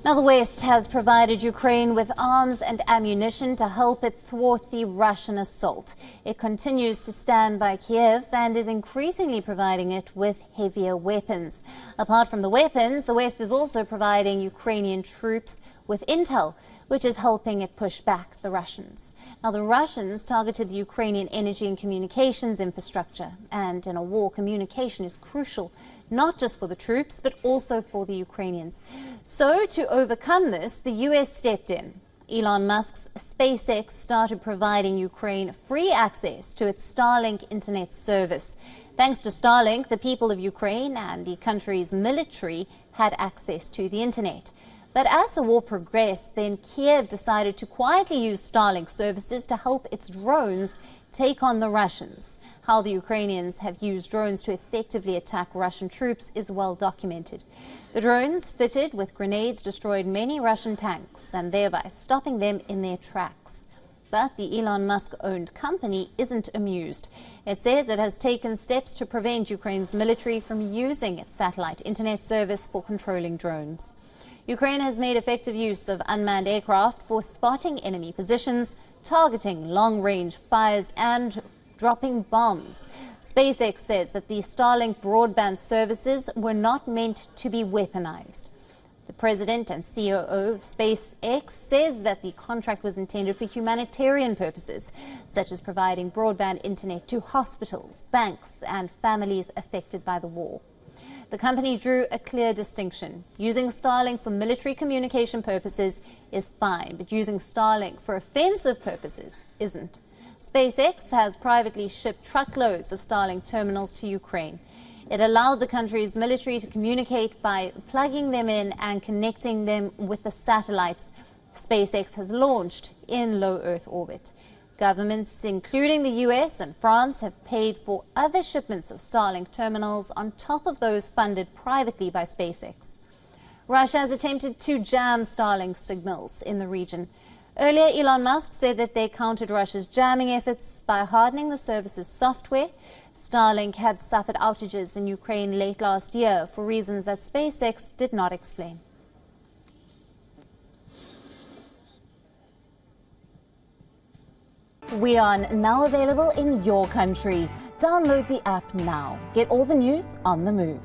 Now, the West has provided Ukraine with arms and ammunition to help it thwart the Russian assault. It continues to stand by Kyiv and is increasingly providing it with heavier weapons. Apart from the weapons, the West is also providing Ukrainian troops with intel, which is helping it push back the Russians. Now, the Russians targeted the Ukrainian energy and communications infrastructure, and in a war, communication is crucial, not just for the troops, but also for the Ukrainians. So, to overcome this, the US stepped in. Elon Musk's SpaceX started providing Ukraine free access to its Starlink internet service. Thanks to Starlink, the people of Ukraine and the country's military had access to the internet. But as the war progressed, then Kyiv decided to quietly use Starlink services to help its drones take on the Russians. How the Ukrainians have used drones to effectively attack Russian troops is well documented. The drones, fitted with grenades, destroyed many Russian tanks and thereby stopping them in their tracks. But the Elon Musk-owned company isn't amused. It says it has taken steps to prevent Ukraine's military from using its satellite internet service for controlling drones. Ukraine has made effective use of unmanned aircraft for spotting enemy positions, targeting long-range fires and dropping bombs. SpaceX says that the Starlink broadband services were not meant to be weaponized. The president and COO of SpaceX says that the contract was intended for humanitarian purposes, such as providing broadband internet to hospitals, banks, and families affected by the war. The company drew a clear distinction. Using Starlink for military communication purposes is fine, but using Starlink for offensive purposes isn't. SpaceX has privately shipped truckloads of Starlink terminals to Ukraine. It allowed the country's military to communicate by plugging them in and connecting them with the satellites SpaceX has launched in low Earth orbit. Governments, including the US and France, have paid for other shipments of Starlink terminals on top of those funded privately by SpaceX. Russia has attempted to jam Starlink signals in the region. Earlier, Elon Musk said that they countered Russia's jamming efforts by hardening the service's software. Starlink had suffered outages in Ukraine late last year for reasons that SpaceX did not explain. WION, now available in your country. Download the app now. Get all the news on the move.